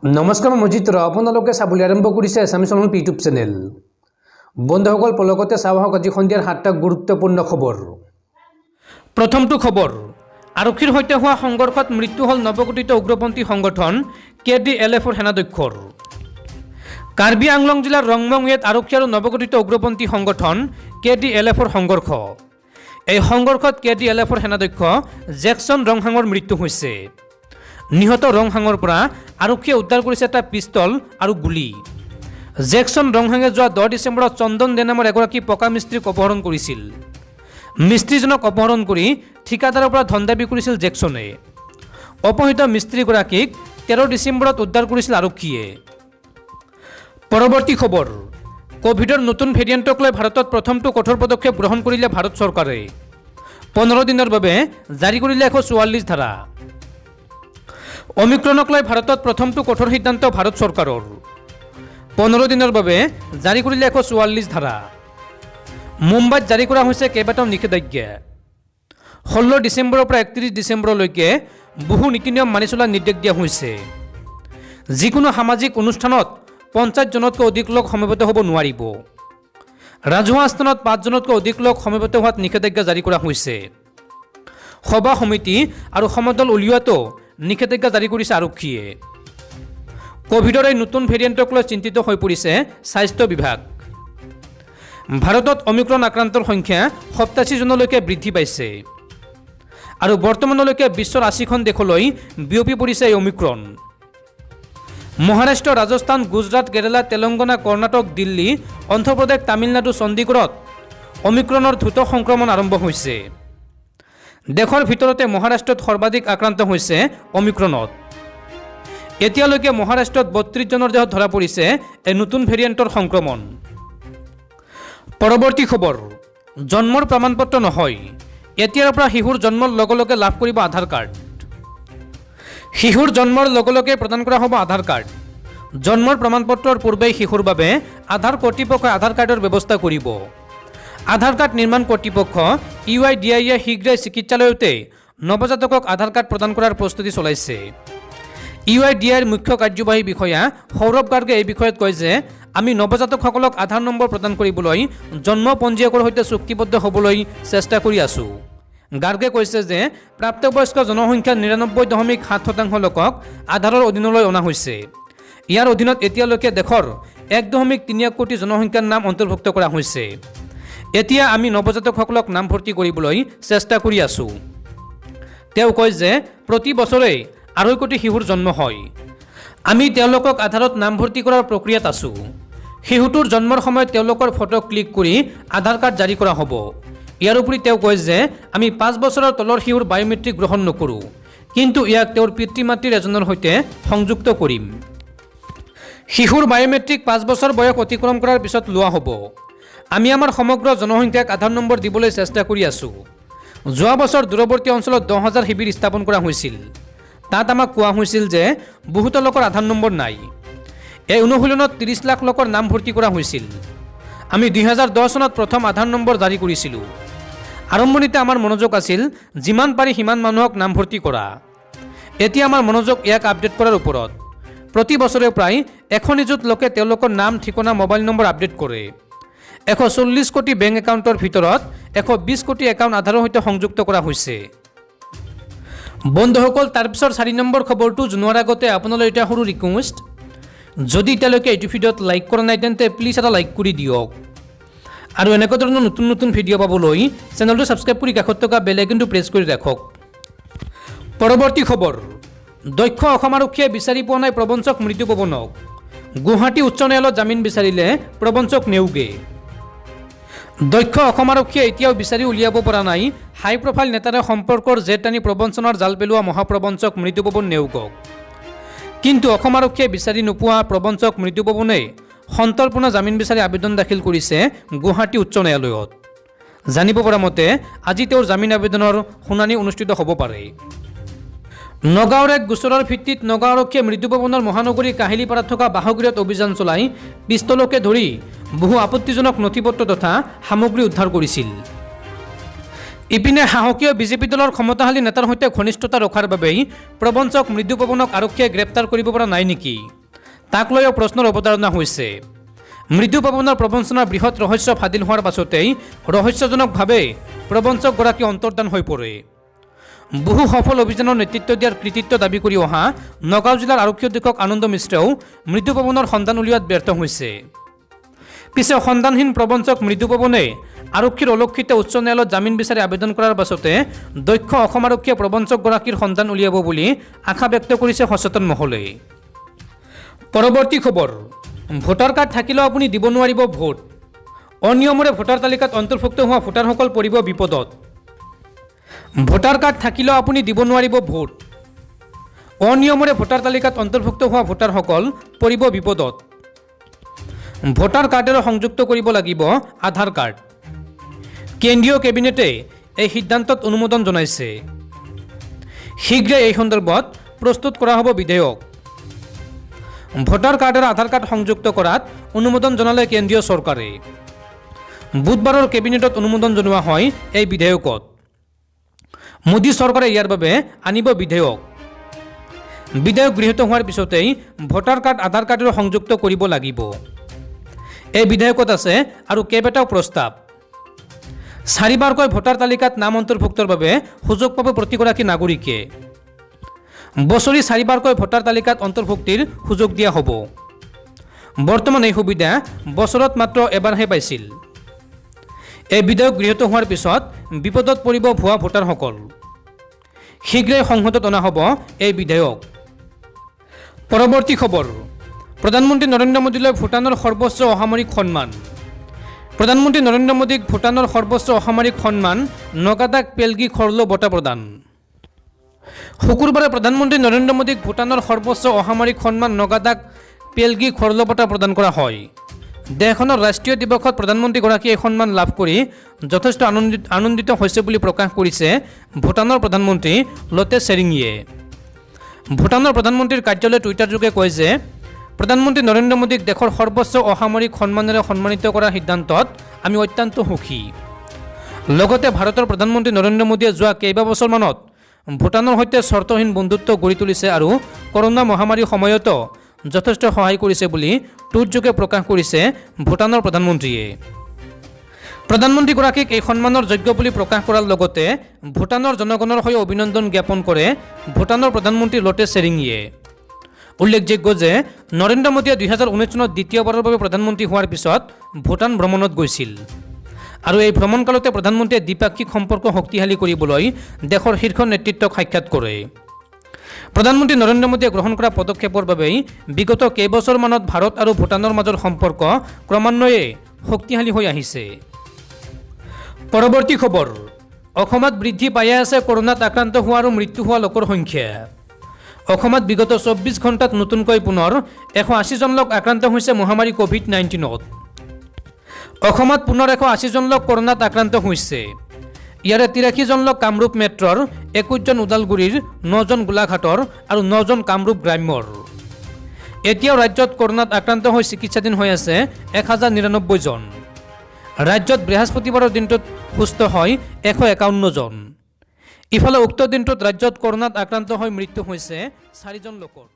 नमस्कार मजित्र आपलोके चाबुली आरम्भ करिছে Assamese channel YouTube channel बंधुসকল पलकते चाहक आज सन्धियार 7টা गुरुत्वपूर्ण खबर। प्रथमটো खबर आरक्षीर सहित हुआ संघर्षत मृत्यु हल नवगठित उग्रपन्थी संगठन KDLFर सेनाध्यक्षर। कार्बी आंगलং जिलार रंगमंगेत आरक्षी और नवगठित उग्रपन्थी संगठन KDLFर संघर्ष। এই সংঘর্ষত KDLFৰ সেনাধ্যক্ষ জেকসন ৰংহাঙৰ মৃত্যু হৈছে। নিহত ৰংহাঙৰ পৰা আৰক্ষীয়ে উদ্ধাৰ কৰিছে এটা পিস্তল আৰু গুলী। জেকসন ৰংহাঙে যোৱা 10 ডিচেম্বৰত চন্দন দে নামৰ এগৰাকী পকা মিস্ত্ৰীক অপহৰণ কৰিছিল। মিস্ত্ৰীজনক অপহৰণ কৰি ঠিকাদাৰৰ পৰা ধন দাবী কৰিছিল জেকসনে। অপহৃত মিস্ত্ৰীগৰাকীক 13 ডিচেম্বৰত উদ্ধাৰ কৰিছিল আৰক্ষীয়ে। পৰৱৰ্তী খবৰ কোভিডৰ নতুন ভেৰিয়েণ্টক লৈ ভাৰতত প্ৰথমটো কঠোৰ পদক্ষেপ গ্ৰহণ কৰিলে ভাৰত চৰকাৰে। 15 দিনৰ বাবে জাৰি কৰিলে 144 ধাৰা। অমিক্ৰণক লৈ ভাৰতত প্ৰথমটো কঠোৰ সিদ্ধান্ত ভাৰত চৰকাৰৰ। 15 দিনৰ বাবে জাৰি কৰিলে 144 ধাৰা। মুম্বাইত জাৰি কৰা হৈছে কেইবাটাও নিষেধাজ্ঞা। 16 ডিচেম্বৰৰ পৰা 31 ডিচেম্বৰলৈকে বহু নীতি নিয়ম মানি চলাৰ নিৰ্দেশ দিয়া হৈছে। যিকোনো সামাজিক অনুষ্ঠানত 50 জনতকৈ অধিক লোক সমবেত হ'ব নোৱাৰিব। ৰাজহুৱা স্থানত 5 জনতকৈ অধিক লোক সমবেত হোৱাত নিষেধাজ্ঞা জাৰি কৰা হৈছে। সভা সমিতি আৰু সমদল উলিওৱাটো নিষেধাজ্ঞা জাৰি কৰিছে আৰক্ষীয়ে। কোভিডৰ এই নতুন ভেৰিয়েণ্টক লৈ চিন্তিত হৈ পৰিছে স্বাস্থ্য বিভাগ। ভাৰতত অমিক্ৰণ আক্ৰান্তৰ সংখ্যা 87 জনলৈকে বৃদ্ধি পাইছে আৰু বৰ্তমানলৈকে বিশ্বৰ 80খন দেশলৈ বিয়পি পৰিছে এই অমিক্ৰণ। মহাৰাষ্ট্ৰ, ৰাজস্থান, গুজৰাট, কেৰালা, তেলেংগানা, কৰ্ণাটক, দিল্লী, অন্ধ্ৰপ্ৰদেশ, তামিলনাডু, চণ্ডীগড়ত অমিক্ৰণৰ দ্ৰুত সংক্ৰমণ আৰম্ভ হৈছে। দেশৰ ভিতৰতে মহাৰাষ্ট্ৰত সৰ্বাধিক আক্ৰান্ত হৈছে অমিক্ৰণত। এতিয়ালৈকে মহাৰাষ্ট্ৰত 32 জনৰ দেহত ধৰা পৰিছে এই নতুন ভেৰিয়েণ্টৰ সংক্ৰমণ। পৰৱৰ্তী খবৰ জন্মৰ প্ৰমাণপত্ৰ নহয়, এতিয়াৰ পৰা শিশুৰ জন্মৰ লগে লগে লাভ কৰিব আধাৰ কাৰ্ড। শিশুৰ জন্মৰ লগে লগে প্ৰদান কৰা হ'ব আধাৰ কাৰ্ড। জন্মৰ প্ৰমাণপত্ৰৰ পূৰ্বে শিশুৰ বাবে আধাৰ কৰ্তৃপক্ষই আধাৰ কাৰ্ডৰ ব্যৱস্থা কৰিব। আধাৰ কাৰ্ড নিৰ্মাণ কৰ্তৃপক্ষ UIDAI শীঘ্ৰেই চিকিৎসালয়তে নৱজাতকক আধাৰ কাৰ্ড প্ৰদান কৰাৰ প্ৰস্তুতি চলাইছে। UIDAIৰ মুখ্য কাৰ্যবাহী বিষয়া সৌৰভ গাৰ্গে এই বিষয়ত কয় যে আমি নৱজাতকসকলক আধাৰ নম্বৰ প্ৰদান কৰিবলৈ জন্ম পঞ্জীয়কৰ সৈতে চুক্তিবদ্ধ হ'বলৈ চেষ্টা কৰি আছোঁ। গাৰ্গে কৈছে যে প্ৰাপ্তবয়স্ক জনসংখ্যাৰ 99.7% লোকক আধাৰৰ অধীনলৈ অনা হৈছে। ইয়াৰ অধীনত এতিয়ালৈকে দেশৰ 1.3 কোটি জনসংখ্যাৰ নাম অন্তৰ্ভুক্ত কৰা হৈছে। এতিয়া আমি নৱজাতকসকলক নাম ভৰ্তি কৰিবলৈ চেষ্টা কৰি আছোঁ। তেওঁ কয় যে প্ৰতি বছৰে 2.5 কোটি শিশুৰ জন্ম হয়। আমি তেওঁলোকক আধাৰত নাম ভৰ্তি কৰাৰ প্ৰক্ৰিয়াত আছোঁ। শিশুটোৰ জন্মৰ সময়ত তেওঁলোকৰ ফটো ক্লিক কৰি আধাৰ কাৰ্ড জাৰি কৰা হ'ব। ইয়াৰ উপৰি তেওঁ কয় যে আমি 5 বছৰৰ তলৰ শিশুৰ বায়োমেট্ৰিক গ্ৰহণ নকৰোঁ, কিন্তু ইয়াক তেওঁৰ পিতৃ মাতৃৰ এজনৰ সৈতে সংযুক্ত কৰিম। শিশুৰ বায়োমেট্ৰিক 5 বছৰ বয়স অতিক্ৰম কৰাৰ পিছত লোৱা হ'ব। আমি আমাৰ সমগ্ৰ জনসংখ্যাক আধাৰ নম্বৰ দিবলৈ চেষ্টা কৰি আছোঁ। যোৱা বছৰ দূৰৱৰ্তী অঞ্চলত 10,000 শিবিৰ স্থাপন কৰা হৈছিল। তাত আমাক কোৱা হৈছিল যে বহুতো লোকৰ আধাৰ নম্বৰ নাই। এই অনুশীলনত 30 লাখ লোকৰ নাম ভৰ্তি কৰা হৈছিল। আমি 2010 চনত প্ৰথম আধাৰ নম্বৰ জাৰি কৰিছিলোঁ। আৰম্ভণিতে আমাৰ মনোযোগ আছিল যিমান পাৰি সিমান মানুহক নাম ভৰ্তি কৰা। এতিয়া আমাৰ মনোযোগ ইয়াক আপডেট কৰাৰ ওপৰত। প্ৰতি বছৰে প্ৰায় 100 নিযুত লোকে তেওঁলোকৰ নাম, ঠিকনা, মোবাইল নম্বৰ আপডেট কৰে। 140 কোটি বেংক একাউণ্টৰ ভিতৰত 120 কোটি একাউণ্ট আধাৰৰ সৈতে সংযুক্ত কৰা হৈছে। বন্ধুসকল, তাৰপিছত 4 নম্বৰ খবৰটো জনোৱাৰ আগতে আপোনালৈ এটা সৰু ৰিকুৱেষ্ট, যদি এতিয়ালৈকে এইটো ভিডিঅ'ত লাইক কৰা নাই তেন্তে প্লিজ এটা লাইক কৰি দিয়ক আৰু এনেকুৱা ধৰণৰ নতুন নতুন ভিডিঅ' পাবলৈ চেনেলটো ছাবস্ক্ৰাইব কৰি কাষত থকা বেল আইকনটো প্ৰেছ কৰি ৰাখক। পৰৱৰ্তী খবৰ দক্ষ অসম আৰক্ষীয়ে বিচাৰি পোৱা নাই প্ৰবঞ্চক মৃত্যু পৱনক। গুৱাহাটী উচ্চ ন্যায়ালয়ত জামিন বিচাৰিলে প্ৰবঞ্চক নেওগে। দক্ষ অসম আৰক্ষীয়ে এতিয়াও বিচাৰি উলিয়াব পৰা নাই হাই প্ৰফাইল নেতাৰে সম্পৰ্কৰ জেট টানি প্ৰবঞ্চনাৰ জাল পেলোৱা মহাপ্ৰবঞ্চক মৃত্যু পৱন নেওগক। কিন্তু অসম আৰক্ষীয়ে বিচাৰি নোপোৱা প্ৰবঞ্চক মৃত্যু পৱনে সন্তৰ্পূৰ্ণ জামিন বিচাৰি আবেদন দাখিল কৰিছে গুৱাহাটী উচ্চ ন্যায়ালয়ত। জানিব পৰা মতে আজি তেওঁৰ জামিন আবেদনৰ শুনানি অনুষ্ঠিত হ'ব পাৰে। নগাঁৱৰ এক গোচৰৰ ভিত্তিত নগাঁও আৰক্ষীয়ে মৃত্যু পৱনৰ মহানগৰী কাহিলীপাৰাত থকা বাসগৃহত অভিযান চলাই পিস্তলকে ধৰি বহু আপত্তিজনক নথি পত্ৰ তথা সামগ্ৰী উদ্ধাৰ কৰিছিল। ইপিনে সাহসীয় বিজেপি দলৰ ক্ষমতাশালী নেতাৰ সৈতে ঘনিষ্ঠতা ৰখাৰ বাবেই প্ৰবঞ্চক মৃদু পৱনক আৰক্ষীয়ে গ্ৰেপ্তাৰ কৰিব পৰা নাই নেকি, তাক লৈও প্ৰশ্নৰ অৱতাৰণা হৈছে। মৃদু পৱনৰ প্ৰবঞ্চনাৰ বৃহৎ ৰহস্য ফাদিল হোৱাৰ পাছতেই ৰহস্যজনকভাৱে প্ৰবঞ্চকগৰাকী অন্তৰ্ধান হৈ পৰে। বহু সফল অভিযানৰ নেতৃত্ব দিয়াৰ কৃতিত্ব দাবী কৰি অহা নগাঁও জিলাৰ আৰক্ষী অধীক্ষক আনন্দ মিশ্ৰেও মৃদু পৱনৰ সন্ধান উলিওৱাত ব্যৰ্থ হৈছে। পিছে সন্ধানহীন প্ৰবঞ্চক মৃদু পৱনে আৰক্ষীৰ অলক্ষিতে উচ্চ ন্যায়ালয়ত জামিন বিচাৰি আবেদন কৰাৰ পাছতে দক্ষ অসম আৰক্ষীয়ে প্ৰবঞ্চকগৰাকীৰ সন্ধান উলিয়াব বুলি আশা ব্যক্ত কৰিছে সচেতন মহলে। পৰৱৰ্তী খবৰ, ভোটাৰ কাৰ্ড থাকিলেও আপুনি দিব নোৱাৰিব ভোট। অনিয়মৰে ভোটাৰ তালিকাত অন্তৰ্ভুক্ত হোৱা ভোটাৰসকল পৰিব বিপদত। ভোটাৰ কাৰ্ড থাকিলেও আপুনি দিব নোৱাৰিব ভোট। অনিয়মৰে ভোটাৰ তালিকাত অন্তৰ্ভুক্ত হোৱা ভোটাৰসকল পৰিব বিপদত। ভোটাৰ কাৰ্ডেৰে সংযুক্ত কৰিব লাগিব আধাৰ কাৰ্ড। কেন্দ্ৰীয় কেবিনেটে এই সিদ্ধান্তত অনুমোদন জনাইছে। শীঘ্ৰে এই সন্দৰ্ভত প্ৰস্তুত কৰা হ'ব বিধেয়ক। ভোটাৰ কাৰ্ডেৰে আধাৰ কাৰ্ড সংযুক্ত কৰাত অনুমোদন জনালে কেন্দ্ৰীয় চৰকাৰে। বুধবাৰৰ কেবিনেটত অনুমোদন জনোৱা হয় এই বিধেয়কত। মোদী চৰকাৰে ইয়াৰ বাবে আনিব বিধেয়ক। বিধেয়ক গৃহীত হোৱাৰ পিছতেই ভোটাৰ কাৰ্ড আধাৰ কাৰ্ডেৰে সংযুক্ত কৰিব লাগিব। এই বিধেয়কত আছে আৰু কেইবাটাও প্ৰস্তাৱ। 4বাৰকৈ ভোটাৰ তালিকাত নাম অন্তৰ্ভুক্তৰ বাবে সুযোগ পাব প্ৰতিগৰাকী নাগৰিকে। বছৰি 4বাৰকৈ ভোটাৰ তালিকাত অন্তৰ্ভুক্তিৰ সুযোগ দিয়া হ'ব। বৰ্তমান এই সুবিধা বছৰত মাত্ৰ এবাৰহে পাইছিল। এই বিধেয়ক গৃহীত হোৱাৰ পিছত বিপদত পৰিব ভুৱা ভোটাৰসকল। শীঘ্ৰেই সংসদত অনা হ'ব এই বিধেয়ক। পৰৱৰ্তী খবৰ, প্ৰধানমন্ত্ৰী নৰেন্দ্ৰ মোদীলৈ ভূটানৰ সৰ্বোচ্চ অসামৰিক সন্মান। প্ৰধানমন্ত্ৰী নৰেন্দ্ৰ মোদীক ভূটানৰ সৰ্বোচ্চ অসামৰিক সন্মান নগাদাক পেলগি খৰলো বঁটা প্ৰদান। শুকুৰবাৰে প্ৰধানমন্ত্ৰী নৰেন্দ্ৰ মোদীক ভূটানৰ সৰ্বোচ্চ অসামৰিক সন্মান নগাদাক পেলগি খৰলো বঁটা প্ৰদান কৰা হয়। দেশখনৰ ৰাষ্ট্ৰীয় দিৱসত প্ৰধানমন্ত্ৰীগৰাকীয়ে এই সন্মান লাভ কৰি যথেষ্ট আনন্দিত হৈছে বুলি প্ৰকাশ কৰিছে ভূটানৰ প্ৰধানমন্ত্ৰী লোটে শ্বেৰিঙে। ভূটানৰ প্ৰধানমন্ত্ৰীৰ কাৰ্যালয়ে টুইটাৰযোগে কয় যে প্ৰধানমন্ত্ৰী নৰেন্দ্ৰ মোদীক দেশৰ সৰ্বোচ্চ অসামৰিক সন্মানেৰে সন্মানিত কৰাৰ সিদ্ধান্তত আমি অত্যন্ত সুখী। লগতে ভাৰতৰ প্ৰধানমন্ত্ৰী নৰেন্দ্ৰ মোদীয়ে যোৱা কেইবাবছৰমানত ভূটানৰ সৈতে চৰ্তহীন বন্ধুত্ব গঢ়ি তুলিছে আৰু কৰোনা মহামাৰীৰ সময়তো যথেষ্ট সহায় কৰিছে বুলি টুইটযোগে প্ৰকাশ কৰিছে ভূটানৰ প্ৰধানমন্ত্ৰীয়ে। প্ৰধানমন্ত্ৰীগৰাকীক এই সন্মানৰ যোগ্য বুলি প্ৰকাশ কৰাৰ লগতে ভূটানৰ জনগণৰ হৈ অভিনন্দন জ্ঞাপন কৰে ভূটানৰ প্ৰধানমন্ত্ৰী লোটে শ্বেৰিঙে। উল্লেখযোগ্য যে নৰেন্দ্ৰ মোদীয়ে 2019 চনত দ্বিতীয়বাৰৰ বাবে প্ৰধানমন্ত্ৰী হোৱাৰ পিছত ভূটান ভ্ৰমণত গৈছিল আৰু এই ভ্ৰমণকালতে প্ৰধানমন্ত্ৰীয়ে দ্বিপাক্ষিক সম্পৰ্ক শক্তিশালী কৰিবলৈ দেশৰ শীৰ্ষ নেতৃত্বক সাক্ষাৎ কৰে। প্ৰধানমন্ত্ৰী নৰেন্দ্ৰ মোদীয়ে গ্ৰহণ কৰা পদক্ষেপৰ বাবেই বিগত কেইবছৰমানত ভাৰত আৰু ভূটানৰ মাজৰ সম্পৰ্ক ক্ৰমান্বয়ে শক্তিশালী হৈ আহিছে। পৰৱৰ্তী খবৰ, অসমত বৃদ্ধি পাই আছে কৰোনাত আক্ৰান্ত হোৱা আৰু মৃত্যু হোৱা লোকৰ সংখ্যা। অসমত বিগত 24 ঘণ্টাত নতুনকৈ পুনৰ 180 জন লোক আক্ৰান্ত হৈছে মহামাৰী কোভিড-19ত। অসমত পুনৰ 180 জন লোক কৰোনাত আক্ৰান্ত হৈছে। ইয়াৰে 83 জন লোক কামৰূপ মেট্ৰৰ, 21 জন ওদালগুৰিৰ, 9 জন গোলাঘাটৰ আৰু 9 জন কামৰূপ গ্ৰাম্যৰ। এতিয়াও ৰাজ্যত কৰোনাত আক্ৰান্ত হৈ চিকিৎসাধীন হৈ আছে 1099 জন। ৰাজ্যত বৃহস্পতিবাৰৰ দিনটোত সুস্থ হয় 151 জন। ইফালে উক্ত দিনটোত ৰাজ্যত কৰোনাত আক্ৰান্ত হৈ মৃত্যু হৈছে 4 জন লোকৰ।